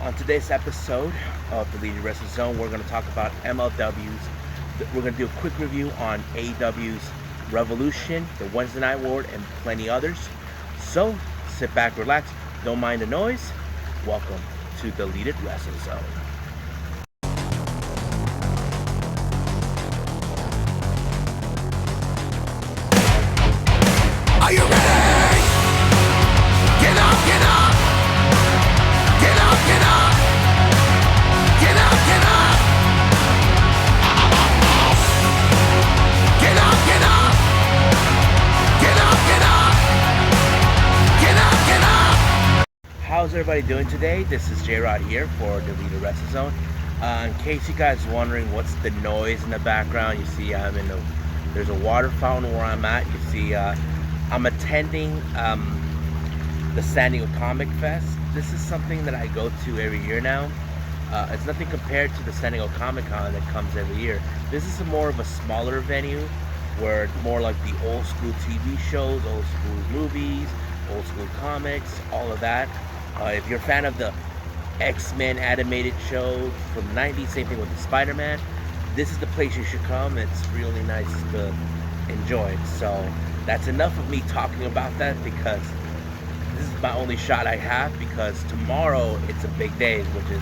On today's episode of the Leading Wrestling Zone, we're going to talk about MLW's. We're going to do a quick review on AEW's Revolution, the Wednesday Night War, and plenty others. So, sit back, relax, don't mind the noise. Welcome to the Leading Wrestling Zone. Are you ready? Get up, get up! Get up, get up! Get up, get up! Get up, get up! Get up, get up! Get up, get up! How's everybody doing today? This is J-Rod here for the Leading Wrestling Zone. In case you guys are wondering what's the noise in the background, you see there's a water fountain where I'm at. You see I'm attending the San Diego Comic Fest. This is something that I go to every year now. It's nothing compared to the San Diego Comic Con that comes every year. This is more of a smaller venue where it's more like the old school TV shows, old school movies, old school comics, all of that. If you're a fan of the X-Men animated show from the 90s, same thing with the Spider-Man, this is the place you should come. It's really nice to enjoy. So that's enough of me talking about that, because this is my only shot I have, because tomorrow it's a big day, which is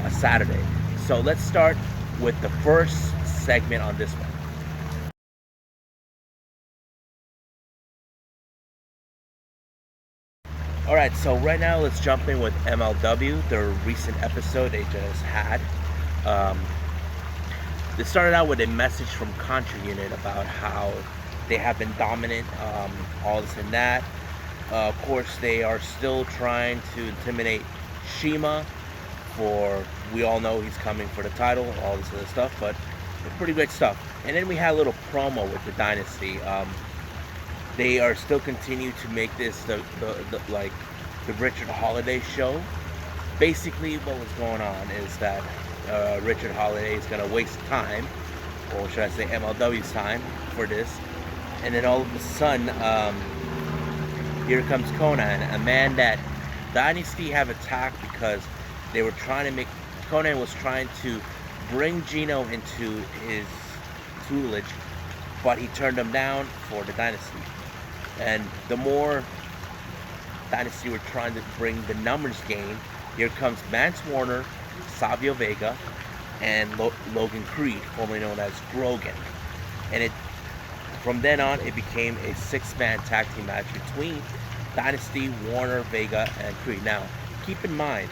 a Saturday. So let's start with the first segment on this one. Alright, so right now let's jump in with MLW, their recent episode they just had. They started out with a message from Contra Unit about how they have been dominant, all this and that. Of course, they are still trying to intimidate Shima, we all know he's coming for the title, all this other stuff, but it's pretty great stuff. And then we had a little promo with the Dynasty. They are still continue to make this the Richard Holiday show. Basically, what was going on is that Richard Holiday is going to waste time, or should I say MLW's time, for this. And then all of a sudden, here comes Conan, a man that Dynasty have attacked because they were trying to make, Conan was trying to bring Gino into his tutelage, but he turned him down for the Dynasty. And the more Dynasty were trying to bring the numbers game, here comes Vance Warner, Savio Vega, and Logan Creed, formerly known as Grogan. And from then on, it became a six-man tag team match between Dynasty, Warner, Vega, and Creed. Now, keep in mind,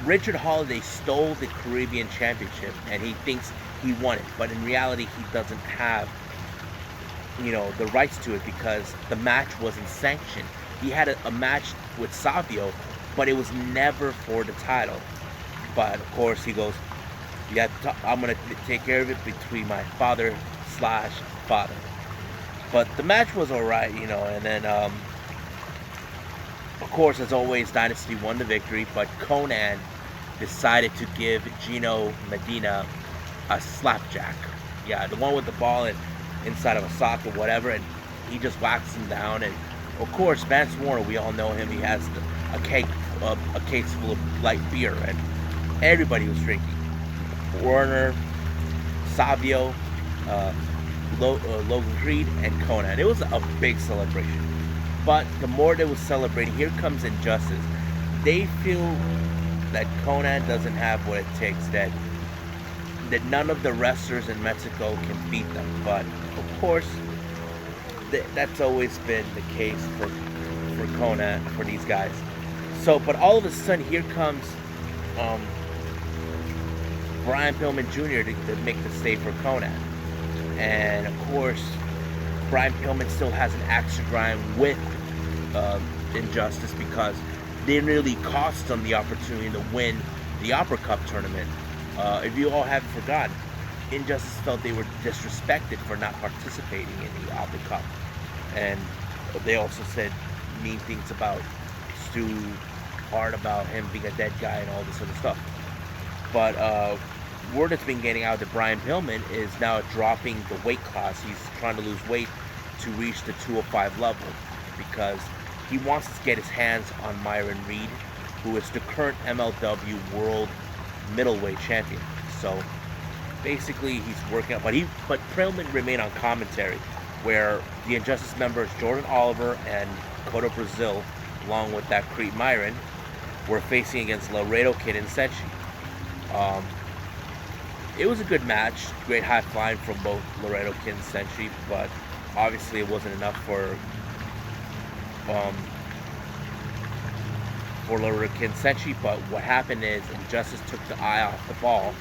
Richard Holiday stole the Caribbean Championship, and he thinks he won it. But in reality, he doesn't have, the rights to it, because the match wasn't sanctioned. He had a match with Savio, but it was never for the title. But of course, he goes, "Yeah, I'm gonna take care of it between my father/father." But the match was alright, and then of course, as always, Dynasty won the victory, but Conan decided to give Gino Medina a slapjack. Yeah, the one with the ball inside of a sock or whatever, and he just whacks him down. And of course, Vance Warner, we all know him. He has a case full of light beer, and everybody was drinking. Warner, Savio, Logan Creed, and Conan. It was a big celebration. But the more they was celebrating, here comes Injustice. They feel that Conan doesn't have what it takes, that none of the wrestlers in Mexico can beat them. But of course, that's always been the case for Conan, for these guys. So, but all of a sudden, here comes Brian Pillman Jr. to make the save for Conan. And of course, Brian Pillman still has an axe to grind with Injustice, because they nearly cost him the opportunity to win the Opera Cup tournament. If you all haven't forgotten, Injustice felt they were disrespected for not participating in the Opera Cup. And they also said mean things about Stu Hart, about him being a dead guy and all this other stuff. But word that's been getting out that Brian Pillman is now dropping the weight class. He's trying to lose weight to reach the 205 level, because he wants to get his hands on Myron Reed, who is the current MLW World Middleweight Champion. So basically, he's working out, but Perlman remained on commentary, where the Injustice members Jordan Oliver and Kota Brazil, along with that Creed Myron, were facing against Laredo Kid and Senshi. It was a good match, great high flying from both Laredo Kid and Senshi, but obviously it wasn't enough for Laredo Kid and Senshi. But what happened is Injustice took the eye off the ball,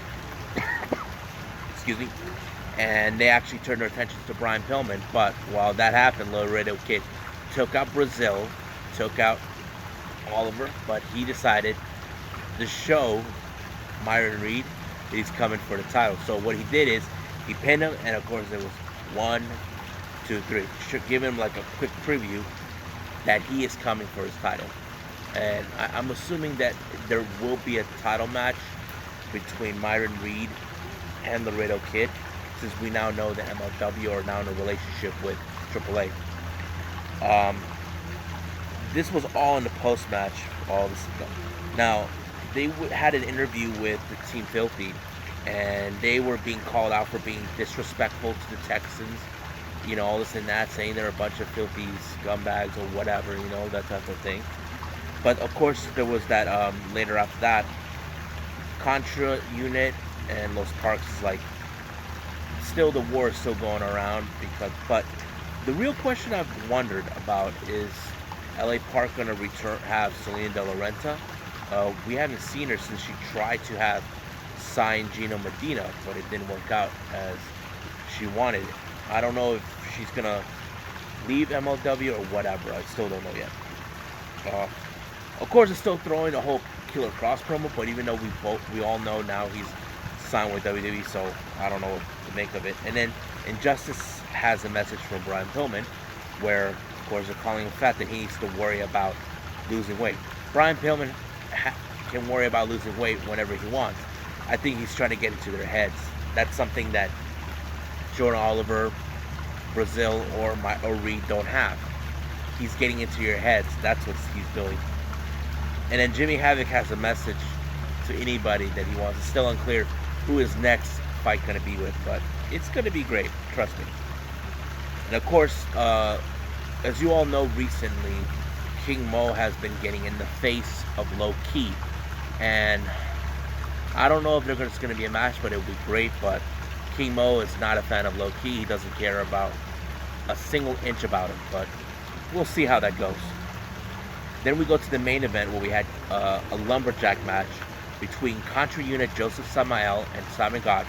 excuse me, and they actually turned their attention to Brian Pillman. But while that happened, Laredo Kid took out Brazil, took out Oliver, but he decided to show Myron Reed that he's coming for the title. So what he did is he pinned him, and of course it was 1, 2, 3. Should give him like a quick preview that he is coming for his title. And I'm assuming that there will be a title match between Myron Reed and Laredo Kid, since we now know that MLW are now in a relationship with AAA. This was all in the post-match, all this stuff. Now, they had an interview with the Team Filthy, and they were being called out for being disrespectful to the Texans, all this and that, saying they're a bunch of filthy scumbags or whatever, that type of thing. But of course, there was that, later after that, Contra Unit and Los Parks is like, still the war is still going around, but the real question I've wondered about is LA Park going to have Selena De La Renta? We haven't seen her since she tried to have signed Gino Medina, but it didn't work out as she wanted it. I don't know if she's going to leave MLW or whatever. I still don't know yet. Of course, it's still throwing the whole Killer Cross promo, but even though we all know now he's signed with WWE, so I don't know what to make of it. And then Injustice has a message from Brian Pillman, where, of course, they're calling him fat, that he needs to worry about losing weight. Brian Pillman can worry about losing weight whenever he wants. I think he's trying to get into their heads. That's something that Jordan Oliver, Brazil, or Reed don't have. He's getting into your heads. That's what he's doing. And then Jimmy Havoc has a message to anybody that he wants. It's still unclear who his next fight going to be with, but it's going to be great. Trust me. And of course, as you all know, recently, King Mo has been getting in the face of Low Key, and I don't know if there's going to be a match, but it would be great. But King Mo is not a fan of Low Key. He doesn't care about a single inch about him, but we'll see how that goes. Then we go to the main event, where we had a lumberjack match between Contra Unit Joseph Samael and Simon Gotch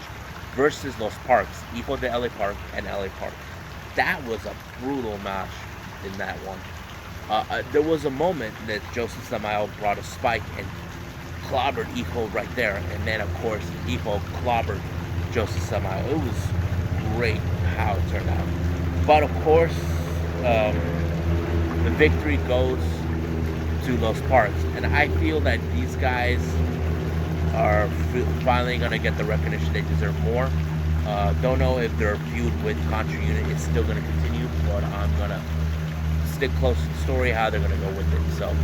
versus Los Parks, Hijo de LA Park and LA Park. That was a brutal match in that one. There was a moment that Joseph Samael brought a spike and clobbered Hijo right there, and then of course Hijo clobbered Joseph Samael. It was great how it turned out. But of course, the victory goes to Los Parks, and I feel that these guys are finally going to get the recognition they deserve more. Don't know if their feud with Contra Unit is still going to continue, but I'm going to stick close to the story, how they're going to go with it. So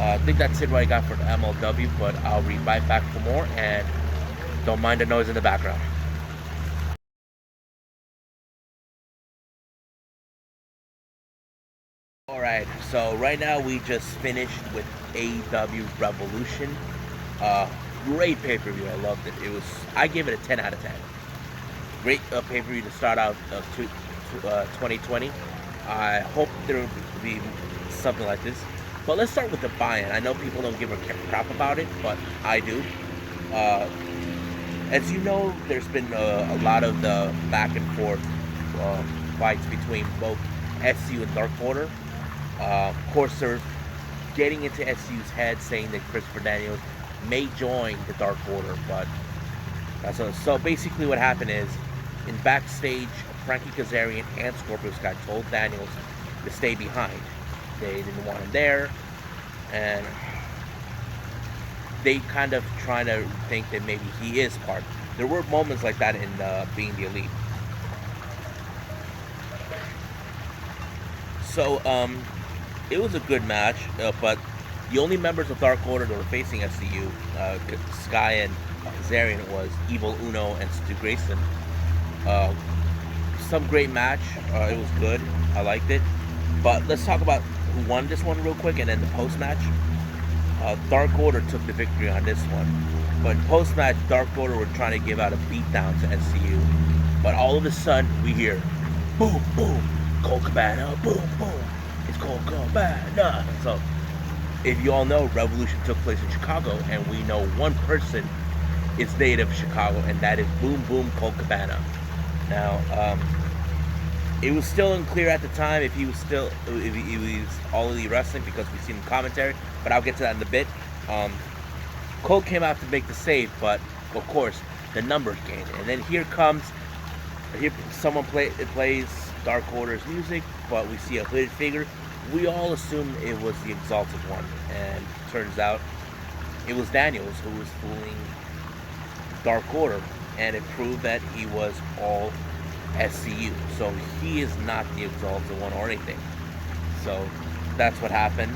I think that's it what I got for the MLW, but I'll be right back for more, and don't mind the noise in the background. Alright, so right now we just finished with AEW Revolution. Great pay-per-view, I loved it. I gave it a 10 out of 10. Great pay-per-view to start out 2020. I hope there will be something like this. But let's start with the buy-in. I know people don't give a crap about it, but I do. As you know, there's been a lot of the back and forth fights between both SU and Dark Order. Of course, they're getting into SU's head, saying that Christopher Daniels may join the Dark Order, but so basically what happened is, in backstage, Frankie Kazarian and Scorpio Sky told Daniels to stay behind. They didn't want him there, and they kind of trying to think that maybe he is part. There were moments like that in Being the Elite. So, it was a good match, but The only members of Dark Order that were facing SCU, Sky and Zarian, was Evil Uno and Stu Grayson. Some great match. It was good. I liked it. But let's talk about who won this one real quick, and then the post match. Dark Order took the victory on this one. But post match, Dark Order were trying to give out a beatdown to SCU. But all of a sudden, we hear boom, boom, Colt Cabana, boom, boom. It's Colt Cabana. So, if you all know, Revolution took place in Chicago, and we know one person is native Chicago, and that is Boom Boom Colt Cabana. Now, it was still unclear at the time if he was All Elite Wrestling, because we've seen the commentary, but I'll get to that in a bit. Colt came out to make the save, but of course the numbers game, and then here someone plays Dark Order's music, but we see a hooded figure. We all assumed it was the Exalted One, and turns out it was Daniels who was fooling Dark Order, and it proved that he was all SCU. So he is not the Exalted One or anything. So that's what happened.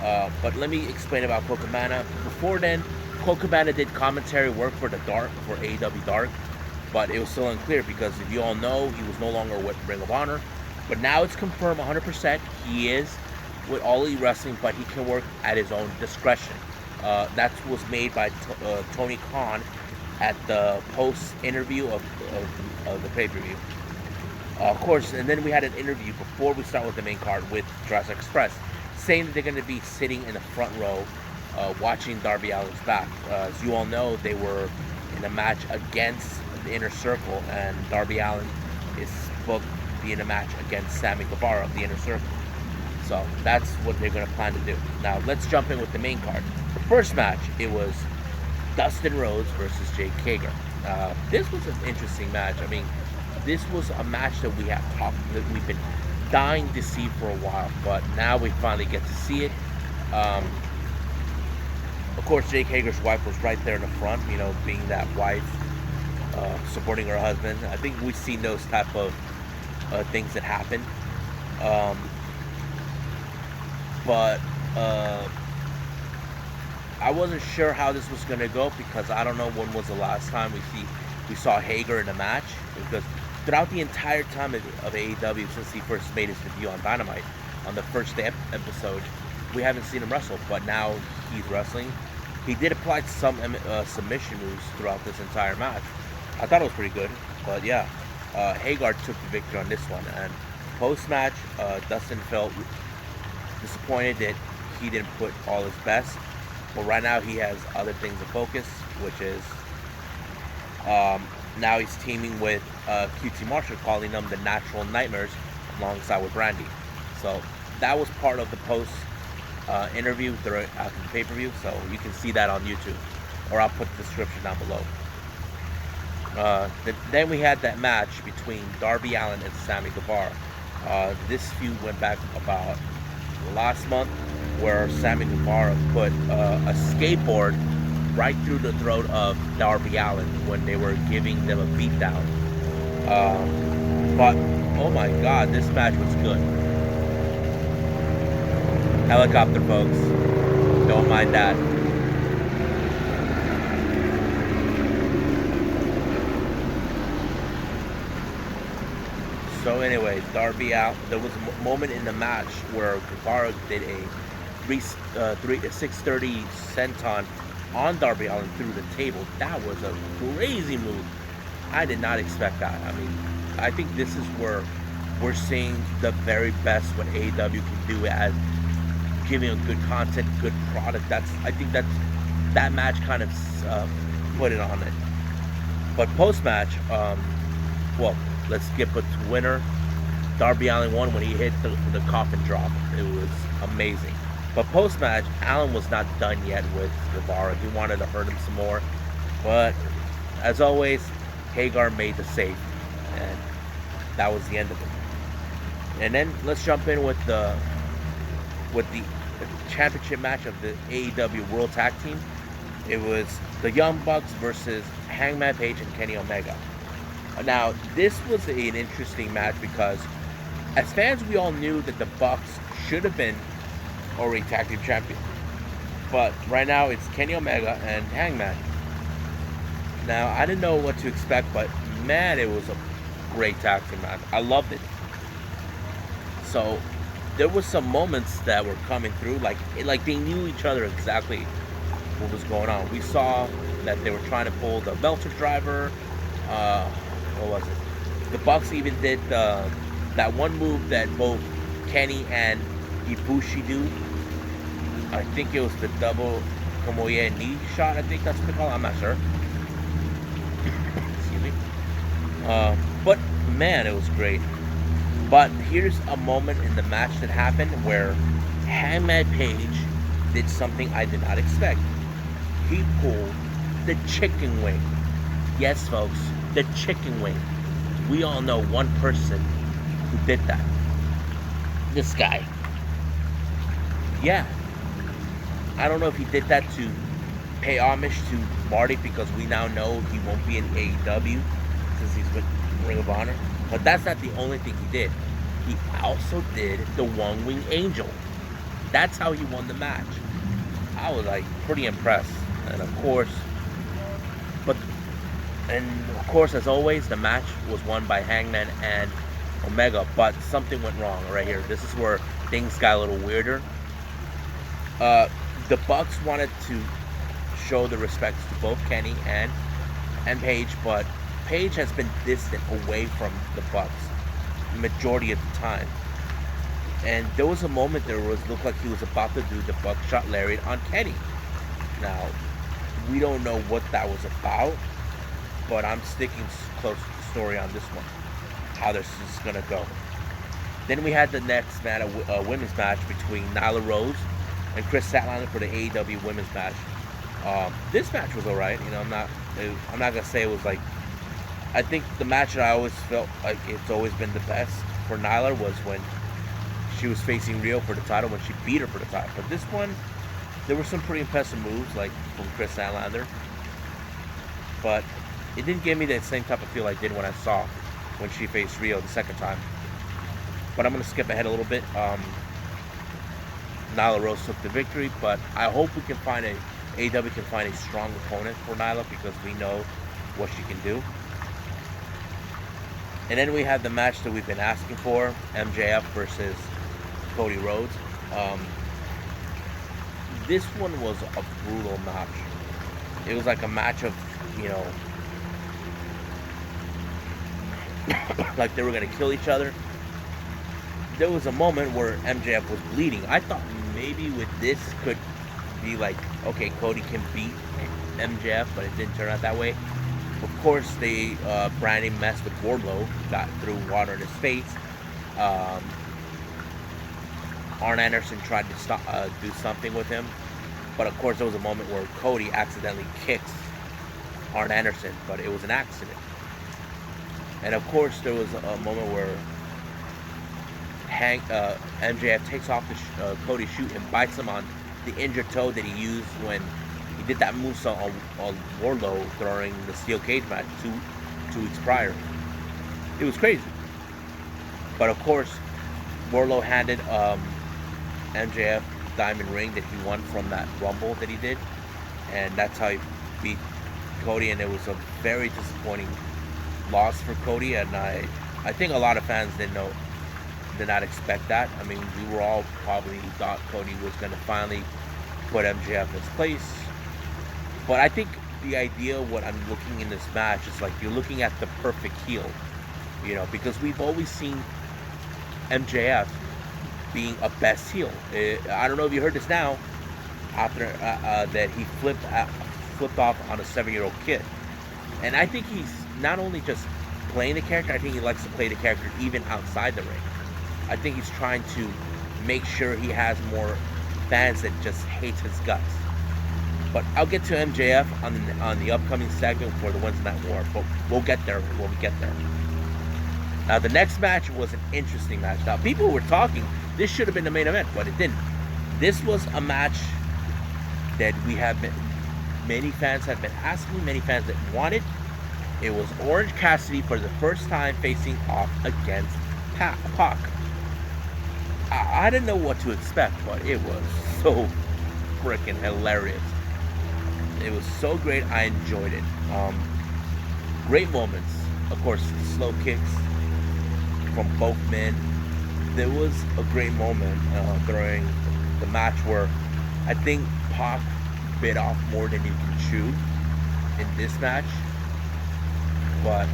But let me explain about Colt Cabana. Before then, Colt Cabana did commentary work for AEW Dark, but it was still unclear because if you all know, he was no longer with Ring of Honor. But now it's confirmed 100% he is with All Elite Wrestling, but he can work at his own discretion. That was made by Tony Khan at the post interview of the pay-per-view. Of course, and then we had an interview before we start with the main card with Jurassic Express, saying that they're going to be sitting in the front row watching Darby Allin's back. As you all know, they were in a match against the Inner Circle, and Darby Allin is booked to be in a match against Sammy Guevara of the Inner Circle. So that's what they're going to plan to do. Now let's jump in with the main card. The first match, it was Dustin Rhodes versus Jake Hager. This was an interesting match. I mean, this was a match that we've been dying to see for a while, but now we finally get to see it. Of course, Jake Hager's wife was right there in the front, being that wife, supporting her husband. I think we've seen those type of things that happen. But I wasn't sure how this was going to go, because I don't know when was the last time we saw Hager in a match, because throughout the entire time of AEW, since he first made his debut on Dynamite, on the first episode, we haven't seen him wrestle, but now he's wrestling. He did apply some submission moves throughout this entire match. I thought it was pretty good, but yeah, Hager took the victory on this one. And post-match, Dustin felt disappointed that he didn't put all his best, but right now he has other things to focus, which is now he's teaming with QT Marshall, calling them the Natural Nightmares, alongside with Brandy. So that was part of the post interview after the pay-per-view, so you can see that on YouTube, or I'll put the description down below. Then we had that match between Darby Allin and Sammy Guevara. This feud went back about last month, where Sammy Guevara put a skateboard right through the throat of Darby Allin when they were giving them a beatdown. But oh my God, this match was good. Helicopter, folks. Don't mind that. So anyways, Darby out. There was a moment in the match where Guevara did a 630 senton on Darby Allin through the table. That was a crazy move. I did not expect that. I mean, I think this is where we're seeing the very best what AEW can do as giving a good content, good product. I think that match kind of put it on it. But post-match, well, let's skip it to winner. Darby Allin won when he hit the coffin drop. It was amazing. But post-match, Allin was not done yet with Guevara. He wanted to hurt him some more. But as always, Hager made the save, and that was the end of it. And then let's jump in with the championship match of the AEW World Tag Team. It was the Young Bucks versus Hangman Page and Kenny Omega. Now, this was an interesting match because as fans, we all knew that the Bucks should have been already tag team champions. But right now it's Kenny Omega and Hangman. Now I didn't know what to expect, but man, it was a great tag team match. I loved it. So there was some moments that were coming through, like they knew each other exactly what was going on. We saw that they were trying to pull the Meltzer driver. What was it? The Bucks even did that one move that both Kenny and Ibushi do. I think it was the double Tomoye knee shot. I think that's what they call it. I'm not sure. Excuse me. But man, it was great. But here's a moment in the match that happened where Hangman Page did something I did not expect. He pulled the chicken wing. Yes, folks, the chicken wing. We all know one person who did that. This guy. Yeah. I don't know if he did that to pay homage to Marty because we now know he won't be in AEW since he's with Ring of Honor. But that's not the only thing he did. He also did the One Wing Angel. That's how he won the match. I was like pretty impressed. And of course, as always, the match was won by Hangman and Omega. But something went wrong right here. This is where things got a little weirder. The Bucks wanted to show the respects to both Kenny and Paige, but Paige has been distant away from the Bucks majority of the time. And there was a moment looked like he was about to do the buckshot lariat on Kenny. Now, we don't know what that was about, but I'm sticking close to the story on this one, how this is gonna go. Then we had the next match, a women's match between Nyla Rose and Chris Statlander for the AEW women's match. This match was alright. You know, I'm not gonna say it was like. I think the match that I always felt like it's always been the best for Nyla was when she was facing Rio for the title, when she beat her for the title. But this one, there were some pretty impressive moves, like from Chris Statlander. But it didn't give me that same type of feel I did when I saw when she faced Rio the second time. But I'm gonna skip ahead a little bit. Nyla Rose took the victory, but I hope AEW can find a strong opponent for Nyla because we know what she can do. And then we had the match that we've been asking for, MJF versus Cody Rhodes. This one was a brutal match. It was like a match of, like they were going to kill each other. There was a moment where MJF was bleeding. I thought maybe with this could be like, okay, Cody can beat MJF, but it didn't turn out that way. Of course, Brandon messed with Wardlow, got threw water in his face. Arn Anderson tried to do something with him, but of course there was a moment where Cody accidentally kicks Arn Anderson, but it was an accident. And of course there was a moment where MJF takes off Cody's shoe and bites him on the injured toe that he used when he did that movesault on Wardlow during the steel cage match 2 weeks prior. It was crazy. But of course, Wardlow handed MJF the diamond ring that he won from that Rumble that he did. And that's how he beat Cody. And it was a very disappointing loss for Cody. And I think a lot of fans did not expect that. I mean, we were all probably thought Cody was going to finally put MJF in his place. But I think the idea, what I'm looking in this match, is like you're looking at the perfect heel, because we've always seen MJF being a best heel. I don't know if you heard this now, after that he flipped off on a 7-year-old kid. And I think he's not only just playing the character, I think he likes to play the character even outside the ring. I think he's trying to make sure he has more fans that just hate his guts. But I'll get to MJF on the upcoming segment for the Wednesday Night War. But we'll get there when we get there. Now, the next match was an interesting match. Now, people were talking, this should have been the main event, but it didn't. This was a match that many fans have been asking, many fans that wanted. It was Orange Cassidy for the first time facing off against Pac. I didn't know what to expect, but it was so freaking hilarious. It was so great. I enjoyed it. Great moments. Of course, the slow kicks from both men. There was a great moment during the match where I think Pac bit off more than you can chew in this match. But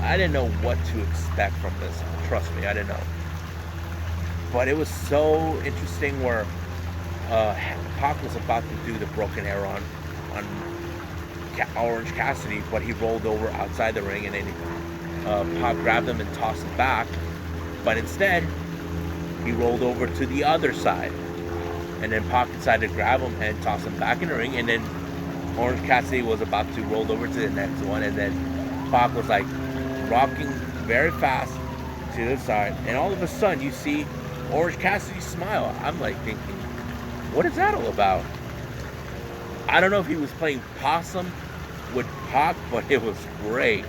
I didn't know what to expect from this. Trust me, I didn't know. But it was so interesting where Pac was about to do the broken arrow on Orange Cassidy, but he rolled over outside the ring, and then Pac grabbed him and tossed him back. But instead, he rolled over to the other side, and then Pac decided to grab him and toss him back in the ring, and then Orange Cassidy was about to roll over to the next one, and then Pac was like rocking very fast to the side, and all of a sudden you see Orange Cassidy smile. I'm like thinking, what is that all about? I don't know if he was playing possum with Pac, but it was great.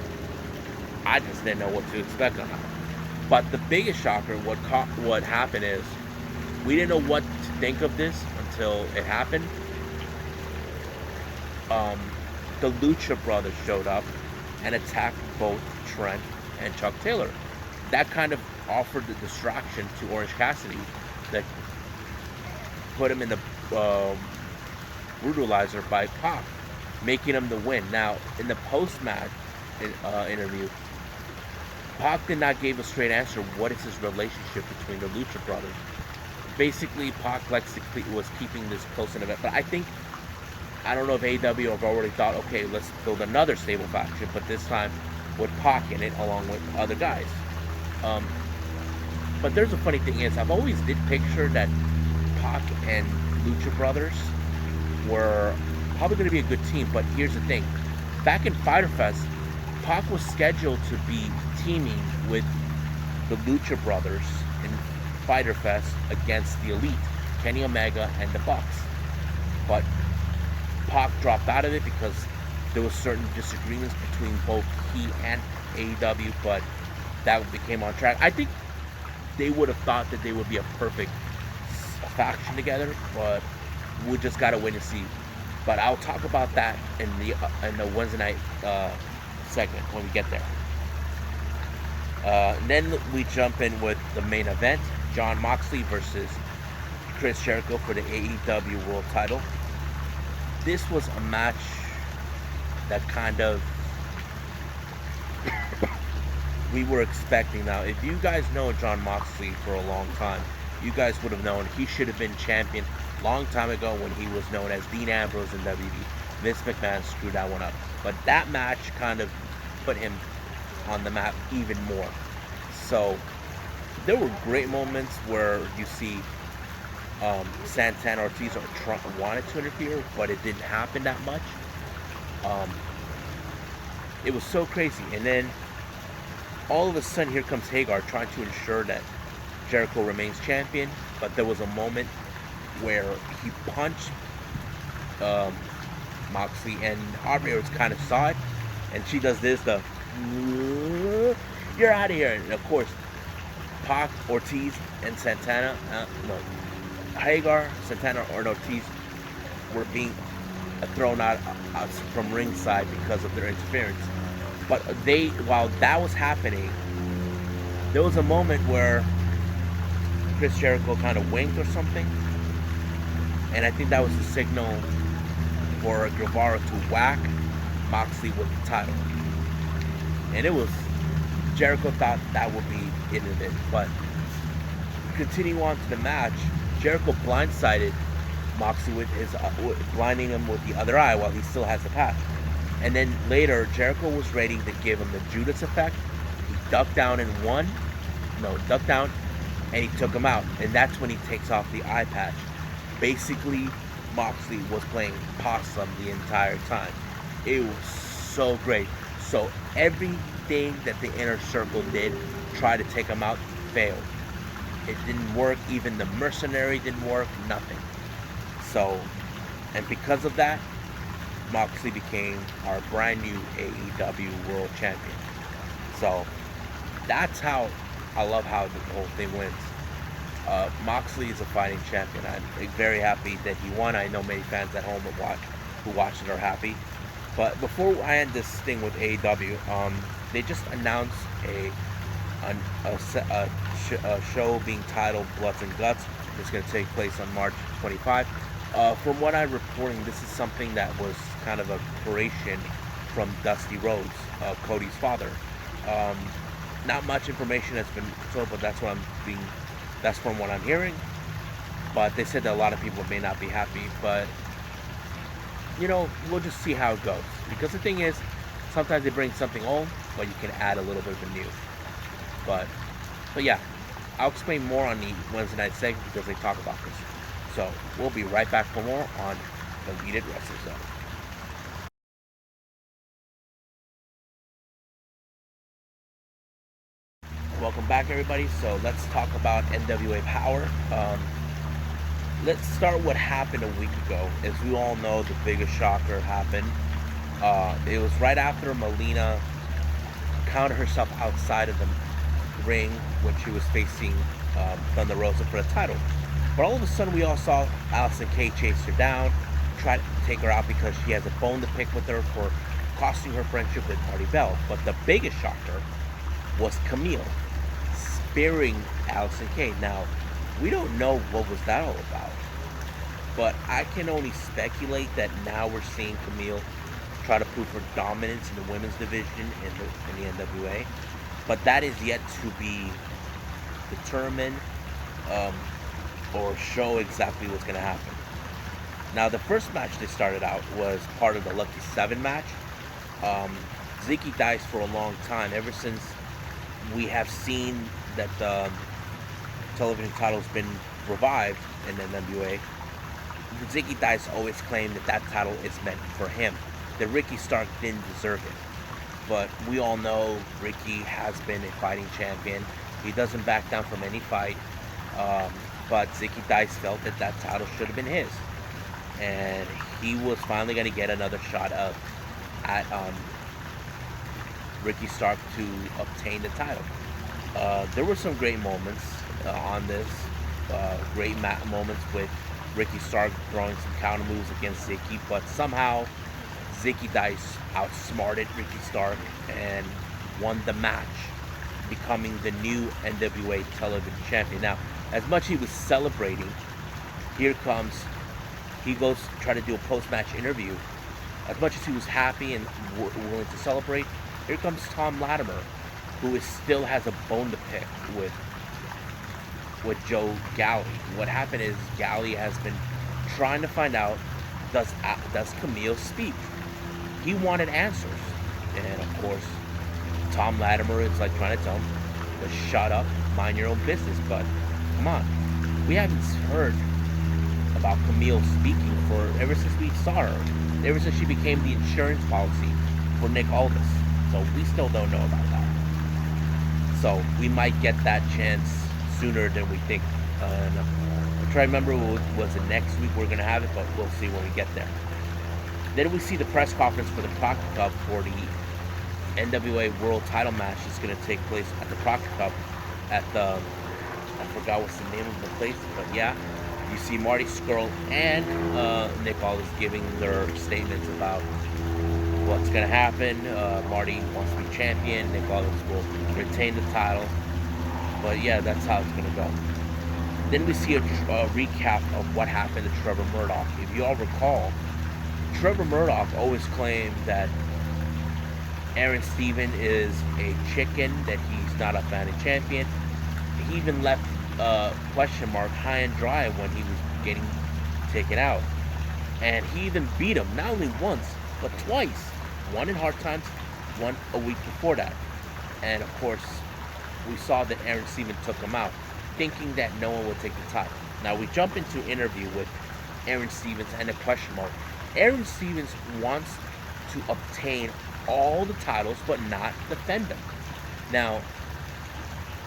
I just didn't know what to expect on that. But the biggest shocker, what happened is, we didn't know what to think of this until it happened. The Lucha Brothers showed up and attacked both Trent and Chuck Taylor. That kind of offered the distraction to Orange Cassidy that put him in the brutalizer by Pac, making him the win. Now, in the post-match interview, Pac did not give a straight answer. What is his relationship between the Lucha Brothers? Basically, Pac was keeping this close in event. But I don't know if AEW have already thought, okay, let's build another stable faction, but this time with Pac in it along with other guys. But there's a funny thing is, I've always did picture that Pac and Lucha Brothers were probably going to be a good team, but here's the thing. Back in Fyter Fest, Pac was scheduled to be teaming with the Lucha Brothers in Fyter Fest against the Elite, Kenny Omega and the Bucks. But Pac dropped out of it because there was certain disagreements between both he and AEW, but that became on track. I think they would have thought that they would be a perfect faction together, but we just gotta wait and see. But I'll talk about that in the Wednesday night segment when we get there. Then we jump in with the main event: Jon Moxley versus Chris Jericho for the AEW World Title. This was a match that kind of we were expecting. Now, if you guys know Jon Moxley for a long time, you guys would have known he should have been champion long time ago when he was known as Dean Ambrose in WWE. Vince McMahon screwed that one up. But that match kind of put him on the map even more. So there were great moments where you see Santana Ortiz or Trump wanted to interfere, but it didn't happen that much. It was so crazy. And then all of a sudden, here comes Hagar trying to ensure that Jericho remains champion. But there was a moment where he punched Moxley, and Aubrey kind of saw it, and she does this, you're out of here. And of course, Pac, Ortiz, and Santana, Hagar, Santana, and Ortiz were being thrown out from ringside because of their interference. But while that was happening, there was a moment where Chris Jericho kind of winked or something, and I think that was the signal for Guevara to whack Moxley with the title. And Jericho thought that would be it of it. But continuing on to the match, Jericho blindsided Moxley with blinding him with the other eye while he still has the pass. And then later, Jericho was ready to give him the Judas effect. He ducked down and he took him out. And that's when he takes off the eye patch. Basically, Moxley was playing possum the entire time. It was so great. So everything that the Inner Circle did, try to take him out, failed. It didn't work. Even the Mercenary didn't work. Nothing. So, and because of that, Moxley became our brand new AEW World Champion. So, that's how I love how the whole thing went. Moxley is a fighting champion. I'm very happy that he won. I know many fans at home who watched it are happy. But before I end this thing with AEW, they just announced a show being titled Bloods and Guts. It's going to take place on March 25. From what I'm reporting, this is something that was kind of a creation from Dusty Rhodes, Cody's father. Um, Not much information has been told, but that's from what I'm hearing. But they said that a lot of people may not be happy, but we'll just see how it goes. Because the thing is, sometimes they bring something old, but you can add a little bit of a new. But yeah, I'll explain more on the Wednesday night segment because they talk about this. So we'll be right back for more on the Elite Wrestling Zone. Welcome back, everybody. So let's talk about NWA Power. Let's start what happened a week ago. As we all know, the biggest shocker happened. It was right after Melina counted herself outside of the ring when she was facing Thunder Rosa for the title. But all of a sudden, we all saw Allison Kay chase her down, try to take her out because she has a bone to pick with her for costing her friendship with Marty Bell. But the biggest shocker was Camille spearing Allison Kay. Now, we don't know what was that all about, but I can only speculate that now we're seeing Camille try to prove her dominance in the women's division in the NWA, but that is yet to be determined or show exactly what's going to happen. Now, the first match they started out was part of the Lucky 7 match. Zicky Dice for a long time, ever since we have seen that the television title's been revived in the NWA, Zicky Dice always claimed that title is meant for him, that Ricky Stark didn't deserve it. But we all know Ricky has been a fighting champion. He doesn't back down from any fight. But Zicky Dice felt that title should have been his. And he was finally going to get another shot at Ricky Stark to obtain the title. There were some great moments on this. Great moments with Ricky Stark throwing some counter moves against Zicky, but somehow Zicky Dice outsmarted Ricky Stark and won the match, becoming the new NWA television champion. Now, as much as he was celebrating, he goes to try to do a post-match interview. As much as he was happy and willing to celebrate, here comes Tom Latimer, who still has a bone to pick with Joe Galli. What happened is Galli has been trying to find out, does Camille speak? He wanted answers. And of course, Tom Latimer is like trying to tell him to shut up, mind your own business. But come on, we haven't heard about Camille speaking ever since we saw her, ever since she became the insurance policy for Nick Aldis. So we still don't know about that. So we might get that chance sooner than we think. I'm trying to remember, was it next week we're going to have it, but we'll see when we get there. Then we see the press conference for the Proctor Cup for the NWA World Title match is going to take place at the Proctor Cup at the, I forgot what's the name of the place, but yeah, you see Marty Scurll and Nick Aldis giving their statements about what's going to happen. Marty wants to be champion. Nick Aldis will retain the title. But yeah, that's how it's going to go. Then we see a recap of what happened to Trevor Murdoch. If you all recall, Trevor Murdoch always claimed that Aaron Stevens is a chicken, that he's not a founding champion. He even left question mark high and dry when he was getting taken out. And he even beat him, not only once, but twice. One in hard times, one a week before that. And of course, we saw that Aaron Stevens took him out, thinking that no one would take the title. Now we jump into an interview with Aaron Stevens and a question mark. Aaron Stevens wants to obtain all the titles, but not defend them. Now,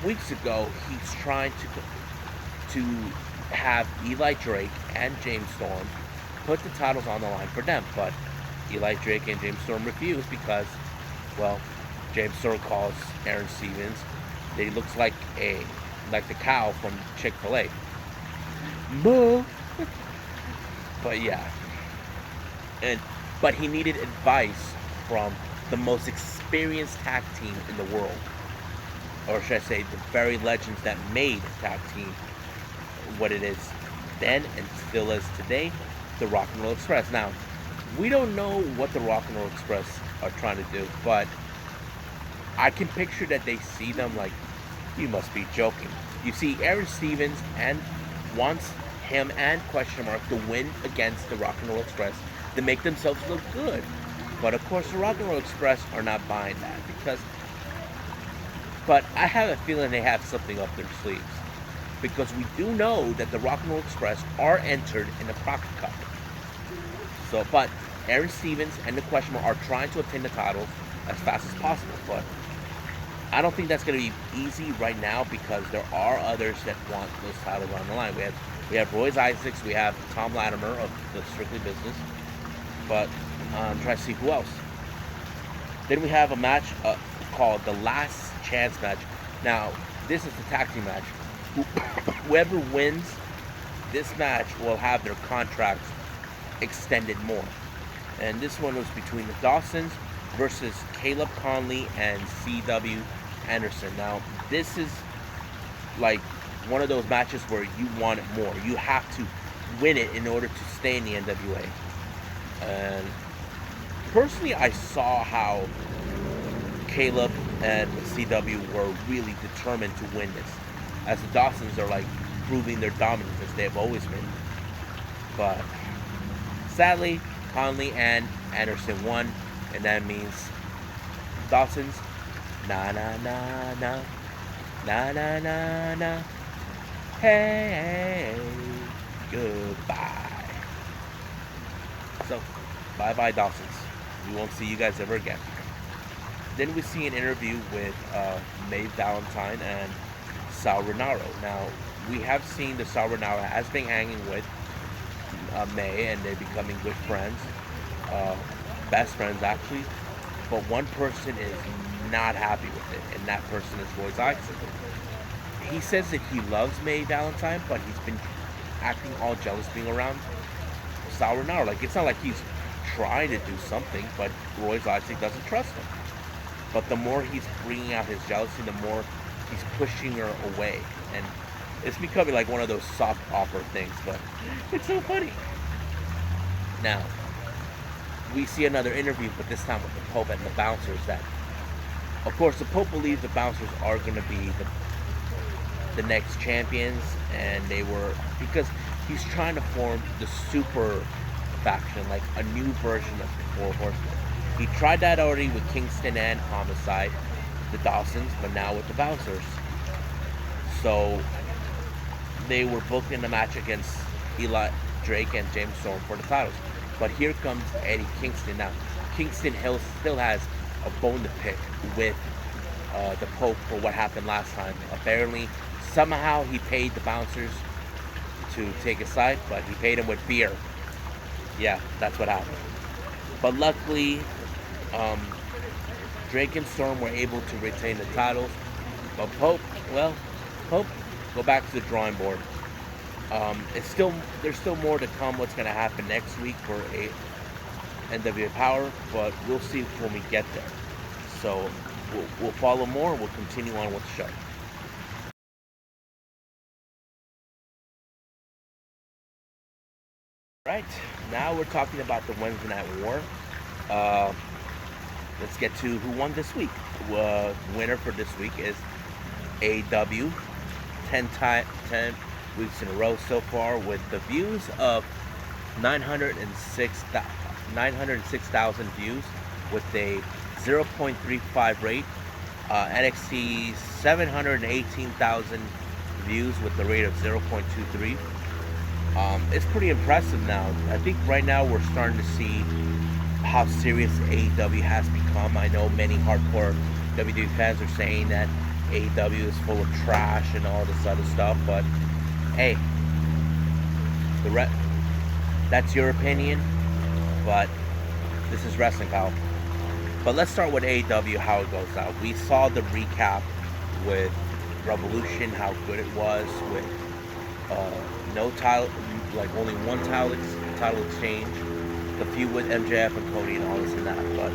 weeks ago, he's trying to have Eli Drake and James Storm put the titles on the line for them, but Eli Drake and James Storm refuse because, well, James Storm calls Aaron Stevens that he looks like a like the cow from Chick-fil-A. Moo. But yeah, but he needed advice from the most experienced tag team in the world, or should I say, the very legends that made tag team what it is then and still is today, the Rock and Roll Express. Now, we don't know what the Rock and Roll Express are trying to do, but I can picture that they see them like, you must be joking. You see, Aaron Stevens and wants him and question mark to win against the Rock and Roll Express to make themselves look good. But of course, the Rock and Roll Express are not buying that but I have a feeling they have something up their sleeves, because we do know that the Rock and Roll Express are entered in the Crockett Cup. So, but Aaron Stevens and the question mark are trying to obtain the titles as fast as possible, but I don't think that's going to be easy right now, because there are others that want those titles on the line. We have Royce Isaacs, we have Tom Latimer of the Strictly Business, but I'm trying to see who else. Then we have a match called the Last Chance match. Now, this is the tag team match. Whoever wins this match will have their contracts extended more. And this one was between the Dawsons versus Caleb Conley and C.W. Anderson. Now, this is like one of those matches where you want it more. You have to win it in order to stay in the NWA. And personally, I saw how Caleb and CW were really determined to win this, as the Dawsons are like proving their dominance as they have always been. But sadly, Conley and Anderson won, and that means Dawsons, na na na na, na na na na, hey, goodbye. So, bye bye Dawsons. We won't see you guys ever again. Then we see an interview with Mae Valentine and Sal Rinauro. Now, we have seen that Sal Rinauro has been hanging with Mae, and they're becoming good friends, best friends actually. But one person is not happy with it, and that person is Royce Isaacs. He says that he loves Mae Valentine, but he's been acting all jealous being around Sal Rinauro. Like, it's not like he's trying to do something, but Royce Isaacs doesn't trust him. But the more he's bringing out his jealousy, the more he's pushing her away. And it's becoming like one of those soft opera things, but it's so funny. Now, we see another interview, but this time with the Pope and the Bouncers. That, of course, the Pope believes the Bouncers are going to be the next champions, and they were, because he's trying to form the super faction, like a new version of the Four Horsemen. He tried that already with Kingston and Homicide, the Dawsons, but now with the Bouncers. So they were booked in a match against Eli Drake and James Storm for the titles. But here comes Eddie Kingston. Now, Kingston still has a bone to pick with the Pope for what happened last time. Apparently, somehow he paid the Bouncers to take his side, but he paid him with beer. Yeah, that's what happened. But luckily, Drake and Storm were able to retain the titles. But Pope, go back to the drawing board. There's still more to come. What's going to happen next week for NWA Power, but we'll see when we get there. So we'll follow more. We'll continue on with the show. Right, now we're talking about the Wednesday Night War. Let's get to who won this week. Winner for this week is AEW. 10 weeks in a row so far, with the views of 906,000 views with a 0.35 rate. NXT 718,000 views with the rate of 0.23. It's pretty impressive now. I think right now we're starting to see how serious AEW has become. I know many hardcore WWE fans are saying that AEW is full of trash and all this other stuff, but hey, that's your opinion, but this is wrestling, pal. But let's start with AEW, how it goes out. We saw the recap with Revolution, how good it was with no title, like only one title exchange, the feud with MJF and Cody and all this and that. But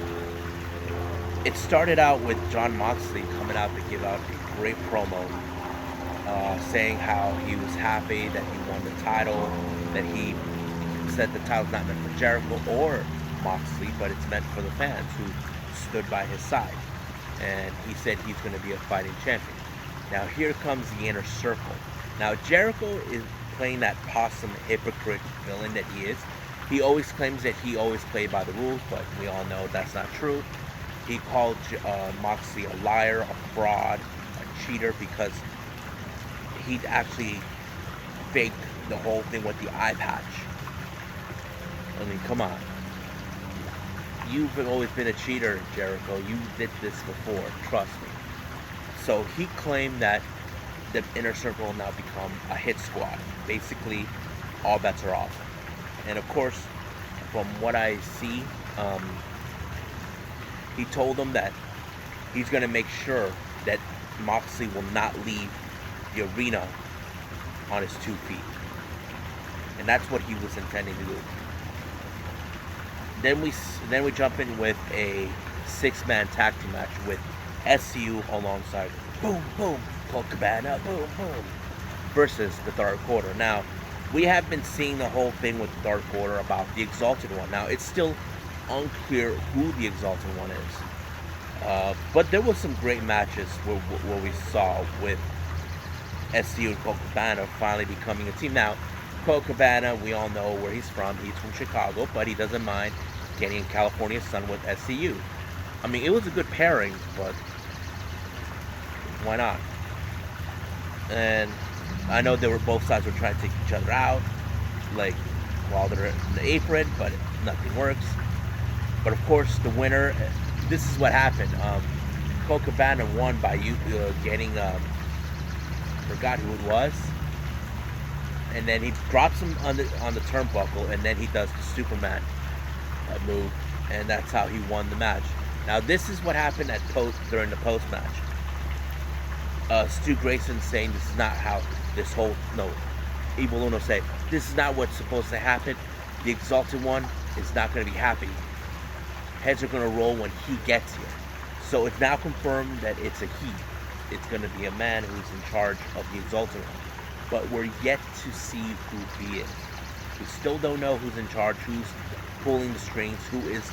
it started out with Jon Moxley coming out to give out a great promo, saying how he was happy that he won the title, that he said the title's not meant for Jericho or Moxley, but it's meant for the fans who stood by his side. And he said he's going to be a fighting champion. Now here comes the Inner Circle. Now Jericho is playing that possum hypocrite villain that he is. He always claims that he always played by the rules, but we all know that's not true. He called Moxley a liar, a fraud, a cheater, because he'd actually faked the whole thing with the eye patch. I mean, come on. You've always been a cheater, Jericho. You did this before, trust me. So he claimed that the Inner Circle will now become a hit squad. Basically, all bets are off. And of course, from what I see, he told them that he's going to make sure that Moxley will not leave the arena on his 2 feet. And that's what he was intending to do. Then we jump in with a 6-man tag team match with SCU alongside Boom Boom, Colt Cabana, Boom Boom, versus the Dark Order. Now, we have been seeing the whole thing with the Dark Order about the Exalted One. Now, it's still unclear who the Exalted One is. But there was some great matches where we saw with SCU and Colt Cabana finally becoming a team. Now, Colt Cabana, we all know where he's from. He's from Chicago, but he doesn't mind getting in California sun with SCU. I mean, it was a good pairing, but why not? And I know both sides were trying to take each other out, like while they're in the apron, but nothing works. But of course, the winner. This is what happened. Colt Cabana won by getting forgot who it was, and then he drops him on the turnbuckle, and then he does the Superman move, and that's how he won the match. Now this is what happened during the post match. Stu Grayson saying this is not how Evil Uno say this is not what's supposed to happen. The Exalted One is not going to be happy. Heads are going to roll when he gets here. So it's now confirmed that it's a he. It's going to be a man who's in charge of the Exalted One. But we're yet to see who he is. We still don't know who's in charge, who's pulling the strings, who is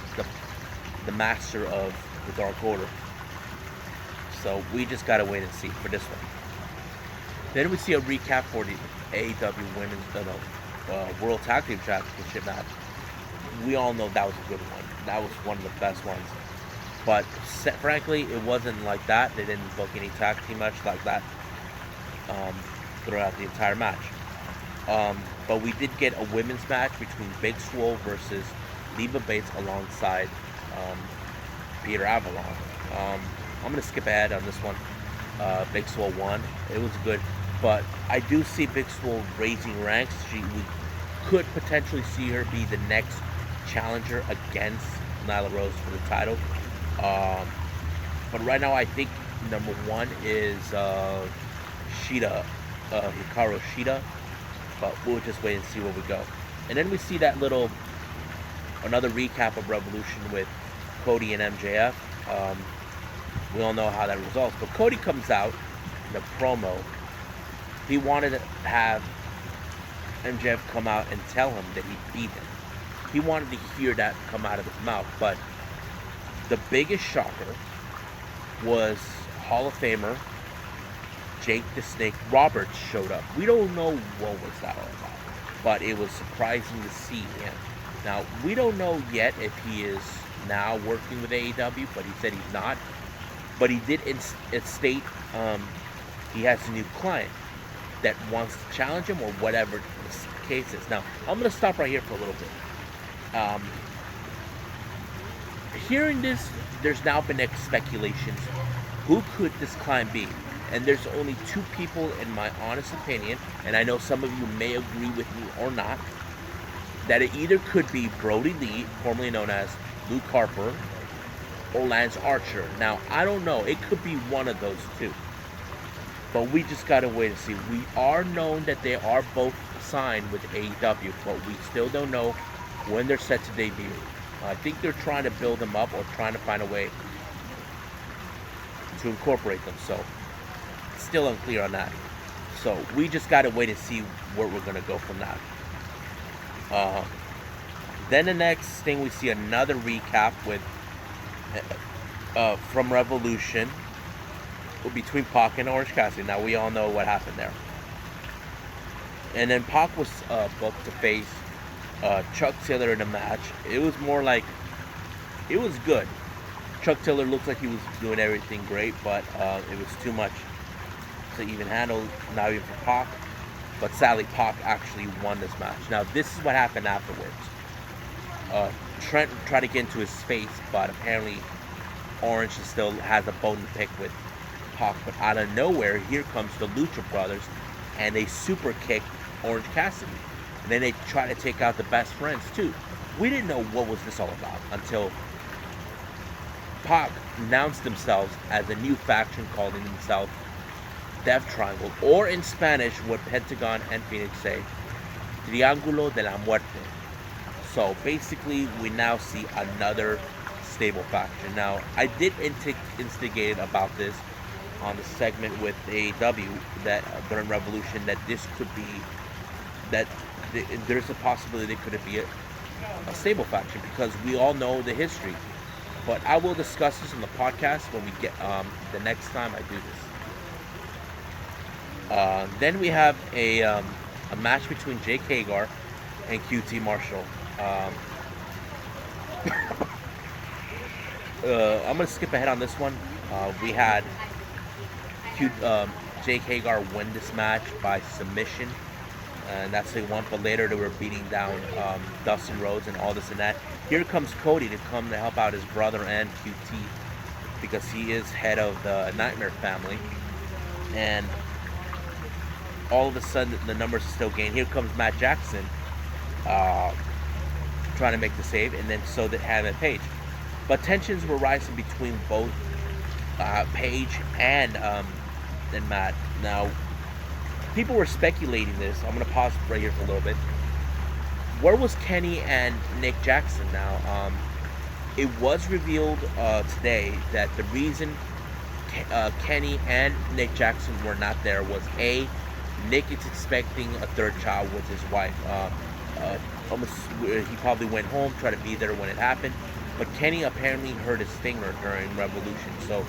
the master of the Dark Order. So we just gotta wait and see for this one. Then we see a recap for the AEW Women's World Tag Team Championship match. We all know that was a good one. That was one of the best ones. But frankly, it wasn't like that. They didn't book any tag team match like that throughout the entire match. But we did get a women's match between Big Swole versus Leva Bates alongside Peter Avalon. I'm going to skip ahead on this one. Big Swole won. It was good. But I do see Big Swole raising ranks. We could potentially see her be the next challenger against Nyla Rose for the title. But right now I think number one is Hikaru Shida. But we'll just wait and see where we go. And then we see that another recap of Revolution with Cody and MJF. We all know how that results. But Cody comes out in the promo. He wanted to have MJF come out and tell him that he beat him. He wanted to hear that come out of his mouth. But the biggest shocker was Hall of Famer Jake the Snake Roberts showed up. We don't know what was that all about, but it was surprising to see him. Now, we don't know yet if he is now working with AEW, but he said he's not. But he did state he has a new client that wants to challenge him or whatever the case is. Now, I'm going to stop right here for a little bit. Hearing this, there's now been speculations. Who could this client be? And there's only two people, in my honest opinion, and I know some of you may agree with me or not, that it either could be Brody Lee, formerly known as Luke Harper, or Lance Archer. Now, I don't know. It could be one of those two. But we just gotta wait to see. We are known that they are both signed with AEW, but we still don't know when they're set to debut. I think they're trying to build them up or trying to find a way to incorporate them. So still unclear on that. So we just gotta wait and see where we're gonna go from that. Then the next thing we see another recap with from Revolution between Pac and Orange Cassidy. Now we all know what happened there. And then Pac was booked to face Chuck Taylor in a match. It was more like, it was good. Chuck Taylor looked like he was doing everything great, but it was too much to even handle, not even for Pac. But sadly, Pac actually won this match. Now this is what happened afterwards. Trent tried to get into his face, but apparently Orange still has a bone to pick with Pac. But out of nowhere, here comes the Lucha Brothers, and they super kick Orange Cassidy. And then they try to take out the Best Friends too. We didn't know what was this all about until Pac announced themselves as a new faction calling themselves Death Triangle, or in Spanish, what Pentagon and Phoenix say, Triángulo de la Muerte. So basically, we now see another stable faction. Now, I did instigate about this on the segment with AEW that during Revolution, that this could be, that there's a possibility it could be a stable faction, because we all know the history. But I will discuss this on the podcast when we get the next time I do this. Then we have a match between Jake Hagar and QT Marshall. I'm going to skip ahead on this one. We had Jake Hagar win this match by submission, and that's the one. But later they were beating down Dustin Rhodes and all this and that. Here comes Cody to come to help out his brother and QT, because he is head of the Nightmare family. And all of a sudden the numbers are still gained. Here comes Matt Jackson trying to make the save, and then so did Hannah Page. But tensions were rising between both Page and Matt. Now, people were speculating this. I'm going to pause right here for a little bit. Where was Kenny and Nick Jackson now? It was revealed today that the reason Kenny and Nick Jackson were not there was Nick is expecting a third child with his wife. He probably went home, tried to be there when it happened. But Kenny apparently hurt his finger during Revolution, so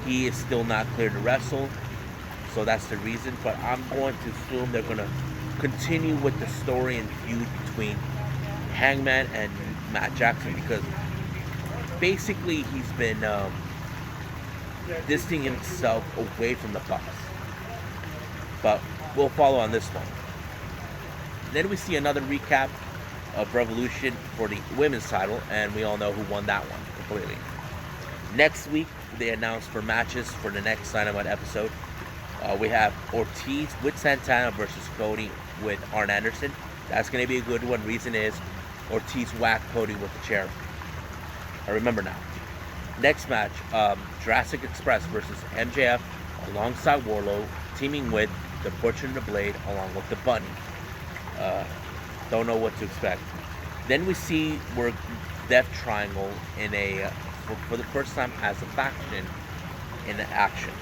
he is still not cleared to wrestle. So that's the reason. But I'm going to assume they're going to continue with the story and feud between Hangman and Matt Jackson, because basically he's been distancing himself away from the Bucks. But we'll follow on this one. Then we see another recap of Revolution for the women's title, and we all know who won that one completely. Next week, they announced for matches for the next Dynamite episode. We have Ortiz with Santana versus Cody with Arn Anderson. That's going to be a good one. Reason is Ortiz whacked Cody with the chair. I remember now. Next match, Jurassic Express versus MJF alongside Warlow, teaming with the Butcher and the Blade along with the Bunny. Don't know what to expect. Then we see we're Death Triangle in for the first time as a faction in action.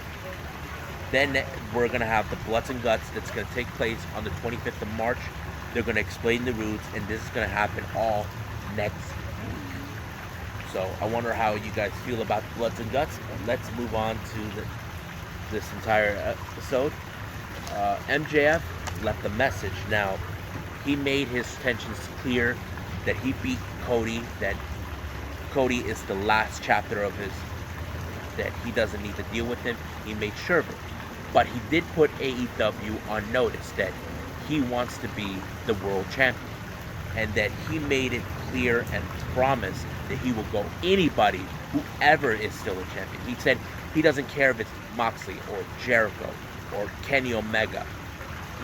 Then we're going to have the Bloods and Guts that's going to take place on the 25th of March. They're going to explain the rules, and this is going to happen all next week. So I wonder how you guys feel about Bloods and Guts. Let's move on to this entire episode. MJF left a message. Now, he made his intentions clear that he beat Cody, that Cody is the last chapter of his, that he doesn't need to deal with him. He made sure of it. But he did put AEW on notice that he wants to be the world champion, and that he made it clear and promised that he will go anybody, whoever is still a champion. He said he doesn't care if it's Moxley or Jericho or Kenny Omega.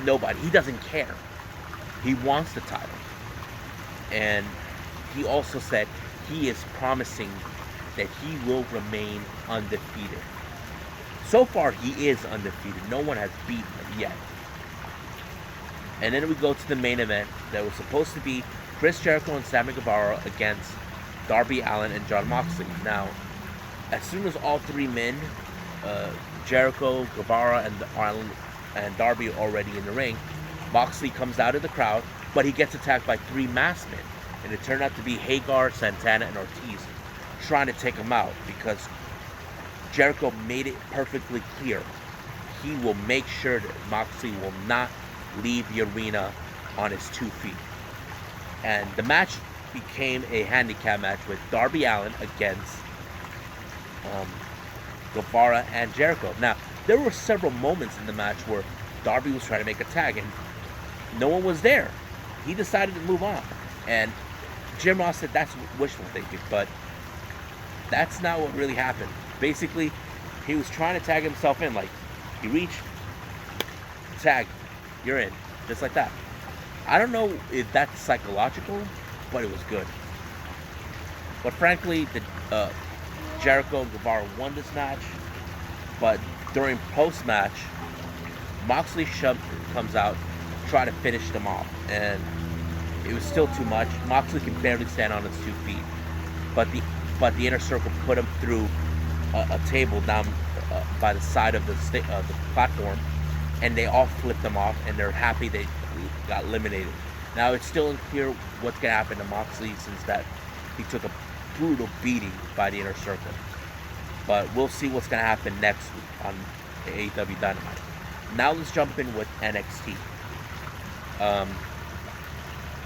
Nobody. He doesn't care. He wants the title. And he also said he is promising that he will remain undefeated. So far, he is undefeated. No one has beaten him yet. And then we go to the main event that was supposed to be Chris Jericho and Sammy Guevara against Darby Allin and Jon Moxley. Now, as soon as all three men, Jericho, Guevara, and Allin and Darby are already in the ring, Moxley comes out of the crowd, but he gets attacked by three masked men. And it turned out to be Hagar, Santana, and Ortiz trying to take him out because Jericho made it perfectly clear. He will make sure that Moxley will not leave the arena on his 2 feet. And the match became a handicap match with Darby Allin against Guevara and Jericho. Now, there were several moments in the match where Darby was trying to make a tag and no one was there. He decided to move on. And Jim Ross said that's wishful thinking, but that's not what really happened. Basically, he was trying to tag himself in, like, he reached, tag, you're in, just like that. I don't know if that's psychological, but it was good. But frankly, Jericho and Guevara won this match, but during post-match, Moxley comes out, try to finish them off, and it was still too much. Moxley can barely stand on his 2 feet, but the Inner Circle put him through a table down by the side of the platform, and they all flipped them off, and they're happy they got eliminated. Now it's still unclear what's gonna happen to Moxley since that he took a brutal beating by the Inner Circle. But we'll see what's gonna happen next week on AEW Dynamite. Now let's jump in with NXT.